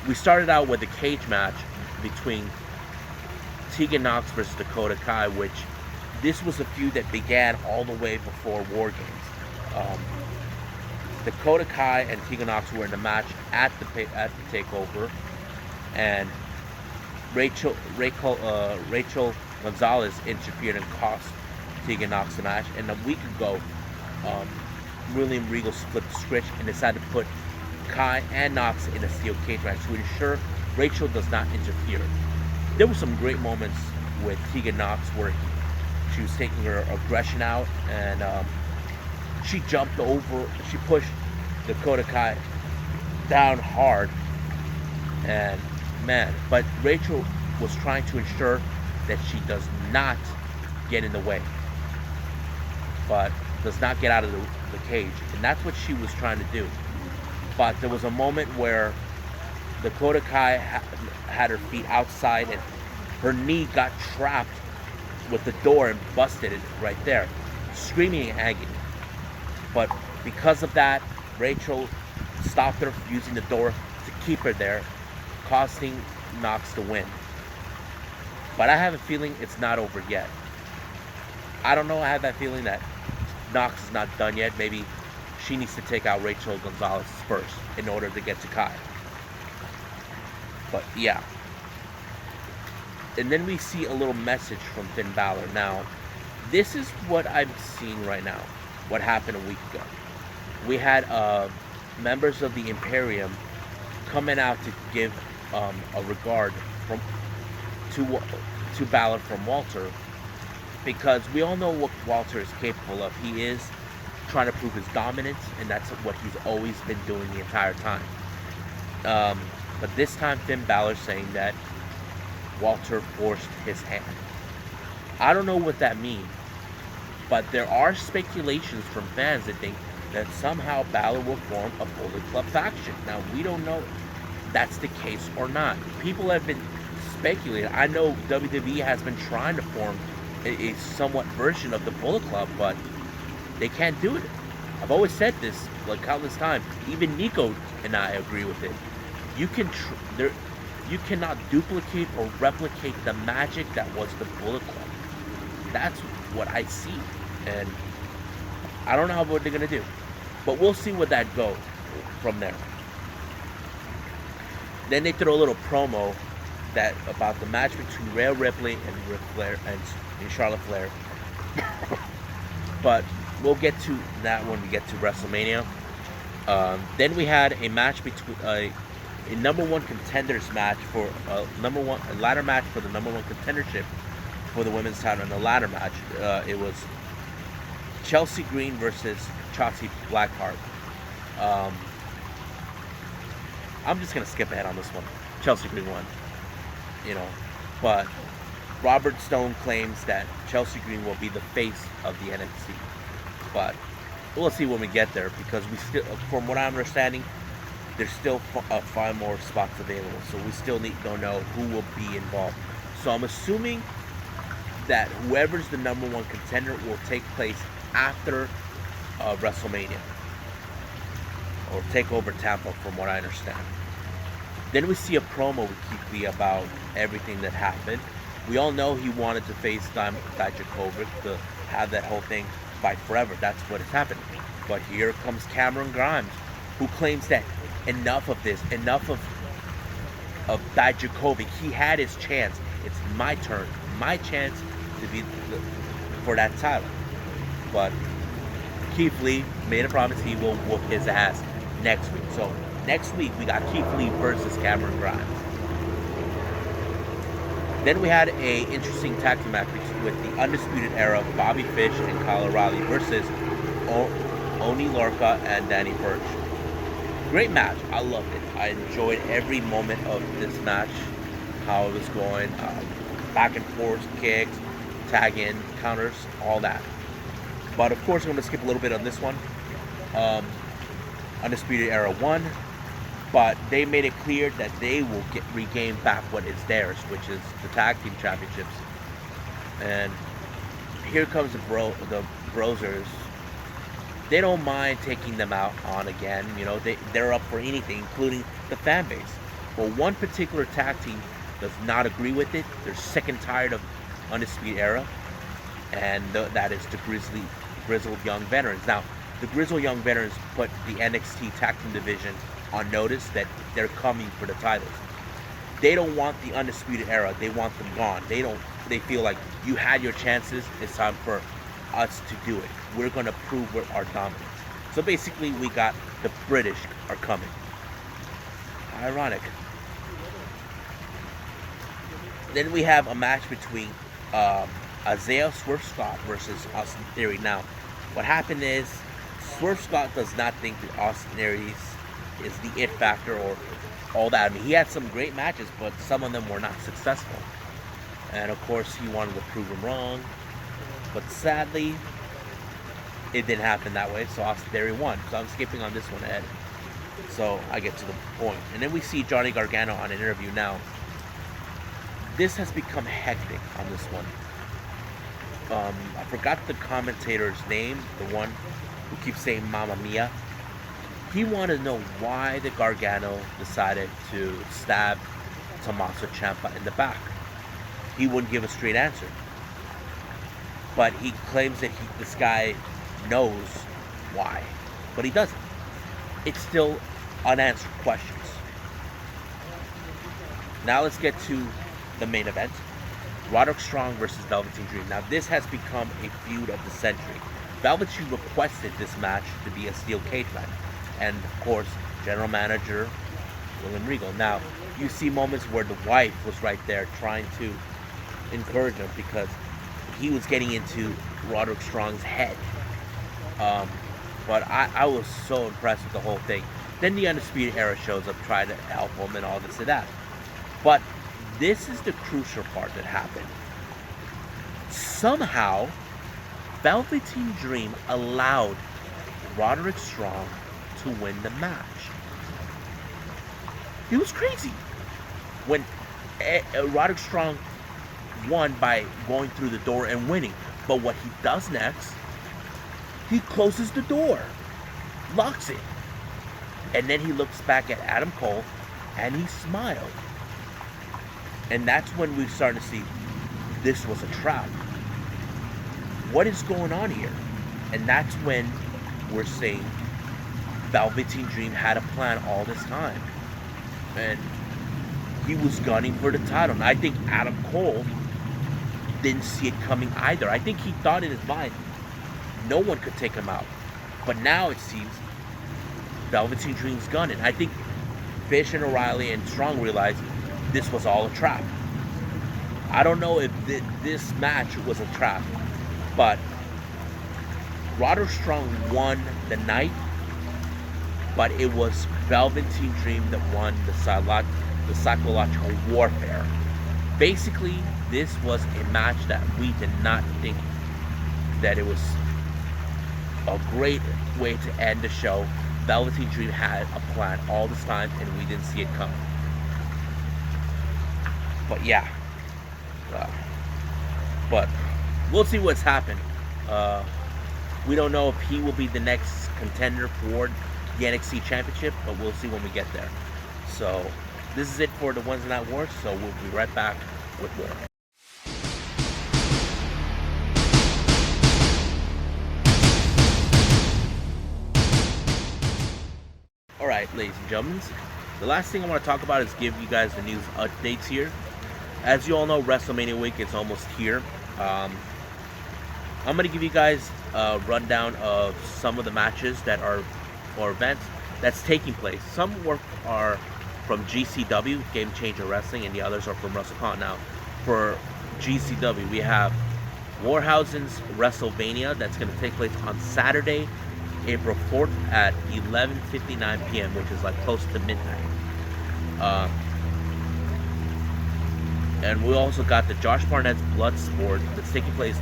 We started out with a cage match between Tegan Nox versus Dakota Kai, which this was a feud that began all the way before War Games. Dakota Kai and Tegan Nox were in a match at the Takeover, and Rachel Gonzalez interfered and cost Tegan Nox the match. And a week ago, William Regal split the script and decided to put Kai and Nox in a steel cage match to ensure Rachel does not interfere. There were some great moments with Tegan Nox where she was taking her aggression out, and she jumped over, she pushed Dakota Kai down hard, and man, but Rachel was trying to ensure that she does not get in the way, but does not get out of the cage, and that's what she was trying to do. But there was a moment where Dakota Kai had her feet outside and her knee got trapped with the door and busted it right there, screaming in agony. But because of that, Rachel stopped her using the door to keep her there, costing Nox to win. But I have a feeling it's not over yet. I don't know, I have that feeling that Nox is not done yet. Maybe she needs to take out Rachel Gonzalez first in order to get to Kai. But yeah. And then we see a little message from Finn Balor. Now, this is what I'm seeing right now. What happened a week ago. We had members of the Imperium coming out to give a regard to Balor from Walter, because we all know what Walter is capable of. He is trying to prove his dominance, and that's what he's always been doing the entire time. But this time Finn Balor's saying that Walter forced his hand. I don't know what that means, but there are speculations from fans that think that somehow Balor will form a Bullet Club faction. Now, we don't know if that's the case or not. People have been speculating. I know WWE has been trying to form a somewhat version of the Bullet Club, but they can't do it. I've always said this like countless times. Even Nico and I agree with it. You cannot duplicate or replicate the magic that was the Bullet Club. That's what I see, and I don't know what they're gonna do, but we'll see where that goes from there. Then they throw a little promo about the match between Rhea Ripley and Ric Flair and Charlotte Flair. But we'll get to that when we get to WrestleMania. Then we had a match between a number one contenders match for a ladder match for the number one contendership for the women's title. In the ladder match, it was Chelsea Green versus Shotzi Blackheart. Um, I'm just gonna skip ahead on this one. Chelsea Green won, you know, but Robert Stone claims that Chelsea Green will be the face of the NXT. But we'll see when we get there, because we still, from what I'm understanding, there's still 5 more spots available. So we still don't know who will be involved. So I'm assuming that whoever's the number 1 contender will take place after WrestleMania, or take over Tampa, from what I understand. Then we see a promo with Keith Lee about everything that happened. We all know he wanted to face Dijakovic, to have that whole thing fight forever. That's what has happened. But here comes Cameron Grimes, who claims that enough of this, enough of Dijakovic. He had his chance. It's my turn, my chance to be for that title. But Keith Lee made a promise he will whoop his ass next week. So next week we got Keith Lee versus Cameron Grimes. Then we had a interesting tag team match with the Undisputed Era, Bobby Fish and Kyle O'Reilly versus Oni Lorca and Danny Burch. Great match. I loved it. I enjoyed every moment of this match, how it was going, back and forth, kicks, tag in, counters, all that. But of course, I'm going to skip a little bit on this one. Undisputed Era won, but they made it clear that they will regain back what is theirs, which is the tag team championships. And here comes the Brosers. They don't mind taking them out on again. You know, they're up for anything, including the fan base. But one particular tag team does not agree with it. They're sick and tired of Undisputed Era, and that is the Grizzled Young Veterans. Now, the Grizzled Young Veterans put the NXT tag team division on notice that they're coming for the titles. They don't want the Undisputed Era. They want them gone. They feel like you had your chances. It's time for us to do it. We're going to prove our dominance. So basically, we got the British are coming. Ironic. Then we have a match between Isaiah Swerve Scott versus Austin Theory. Now, what happened is Swerve Scott does not think that Austin Theory is the it factor or all that. I mean, he had some great matches, but some of them were not successful. And of course, he wanted to prove him wrong. But sadly, it didn't happen that way, so Austin Theory won. So I'm skipping on this one ahead. So I get to the point. And then we see Johnny Gargano on an interview now. This has become hectic on this one. I forgot the commentator's name, the one who keeps saying Mamma Mia. He wanted to know why the Gargano decided to stab Tommaso Ciampa in the back. He wouldn't give a straight answer. But he claims that this guy knows why, but he doesn't. It's still unanswered questions. Now let's get to the main event. Roderick Strong versus Velveteen Dream. Now this has become a feud of the century. Velveteen requested this match to be a steel cage match. And of course, general manager William Regal. Now, you see moments where the wife was right there trying to encourage him because he was getting into Roderick Strong's head. But I was so impressed with the whole thing. Then the Undisputed Era shows up, trying to help him and all this and that. But this is the crucial part that happened. Somehow, Velveteen Dream allowed Roderick Strong to win the match. It was crazy. When Roderick Strong won by going through the door and winning. But what he does next, he closes the door, locks it. And then he looks back at Adam Cole and he smiled. And that's when we started to see this was a trap. What is going on here? And that's when we're saying Velveteen Dream had a plan all this time. And he was gunning for the title. And I think Adam Cole didn't see it coming either. I think he thought in his mind no one could take him out. But now it seems Velveteen Dream's gunning. I think Fish and O'Reilly and Strong realized this was all a trap. I don't know if this match was a trap, but Roderick Strong won the night, but it was Velveteen Dream that won the psychological warfare. Basically, this was a match that we did not think that it was a great way to end the show. Velveteen Dream had a plan all this time, and we didn't see it coming. But yeah, but we'll see what's happened. We don't know if he will be the next contender for the NXT Championship, but we'll see when we get there. So this is it for the Wednesday Night Wars. So we'll be right back with more. Alright, ladies and gentlemen, the last thing I want to talk about is give you guys the news updates here. As you all know, WrestleMania week is almost here. I'm going to give you guys a rundown of some of the matches that are, or events that's taking place. Some are from GCW, Game Changer Wrestling, and the others are from WrestleCon. Now, for GCW, we have Warhausen's WrestleMania that's going to take place on Saturday, April 4th at 11:59 p.m., which is like close to midnight. And we also got the Josh Barnett's Bloodsport that's taking place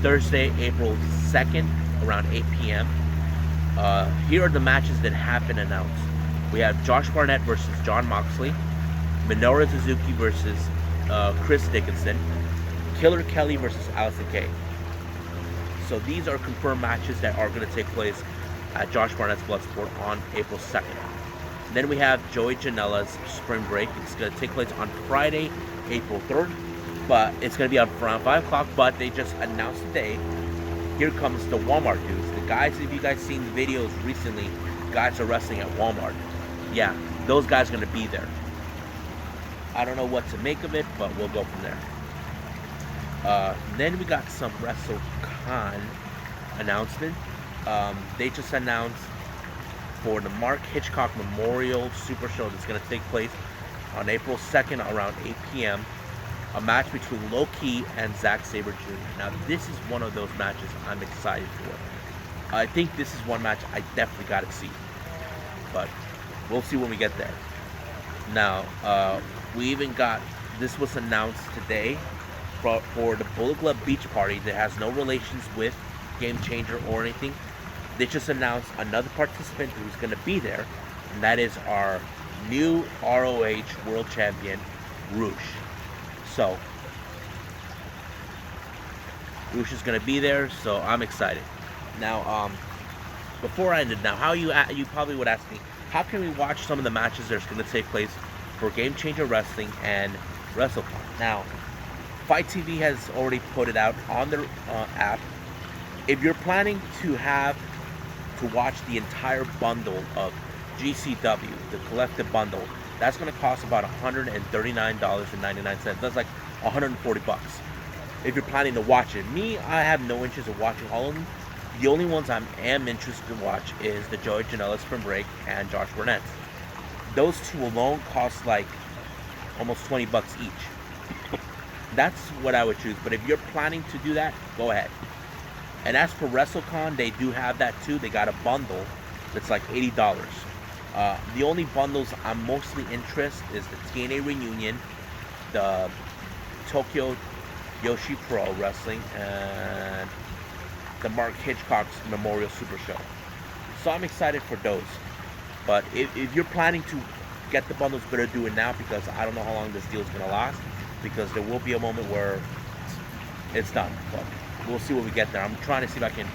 Thursday, April 2nd, around 8 p.m. Here are the matches that have been announced. We have Josh Barnett versus Jon Moxley, Minoru Suzuki versus Chris Dickinson, Killer Kelly versus Allison Kay. So these are confirmed matches that are going to take place at Josh Barnett's Bloodsport on April 2nd. Then we have Joey Janela's Spring Break. It's going to take place on Friday, April 3rd, but it's going to be on around 5 o'clock, but they just announced today. Here comes the Walmart dudes. The guys, if you guys seen the videos recently, guys are wrestling at Walmart. Yeah, those guys are going to be there. I don't know what to make of it, but we'll go from there. Then we got some WrestleCon announcement. They just announced for the Mark Hitchcock Memorial Super Show that's going to take place on April 2nd around 8 p.m. a match between Low Ki and Zack Sabre Jr. Now, this is one of those matches I'm excited for. I think this is one match I definitely got to see, but we'll see when we get there. Now, we even got, this was announced today for the Bullet Club Beach Party that has no relations with Game Changer or anything. They just announced another participant who's going to be there, and that is our new ROH World Champion, Roosh. So, Roosh is going to be there, so I'm excited. Now, before I end it, now, how you probably would ask me, how can we watch some of the matches that's going to take place for Game Changer Wrestling and WrestleCon? Now, Fight TV has already put it out on their app. If you're planning to watch the entire bundle of GCW, the collective bundle, that's going to cost about $139.99. That's like $140. If you're planning to watch it. Me, I have no interest in watching all of them. The only ones I am interested to watch is the Joey Janela Spring Break and Josh Barnett. Those two alone cost like almost $20 each. That's what I would choose. But if you're planning to do that, go ahead. And as for WrestleCon, they do have that too. They got a bundle that's like $80. The only bundles I'm mostly interested is the TNA Reunion, the Tokyo Yoshi Pro Wrestling, and the Mark Hitchcock's Memorial Super Show. So I'm excited for those. But if you're planning to get the bundles, better do it now, because I don't know how long this deal is going to last, because there will be a moment where it's done. But we'll see when we get there. I'm trying to see if I can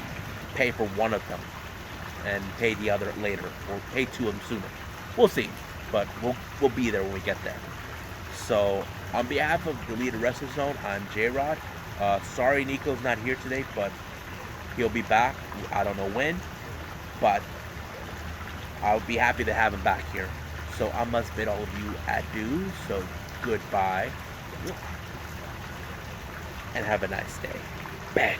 pay for one of them and pay the other later, or pay two of them sooner. We'll see, but we'll be there when we get there. So on behalf of the Leader Wrestling Zone, I'm J-Rod. Sorry Nico's not here today, but he'll be back. I don't know when, but I'll be happy to have him back here. So I must bid all of you adieu. So goodbye, and have a nice day. Bang.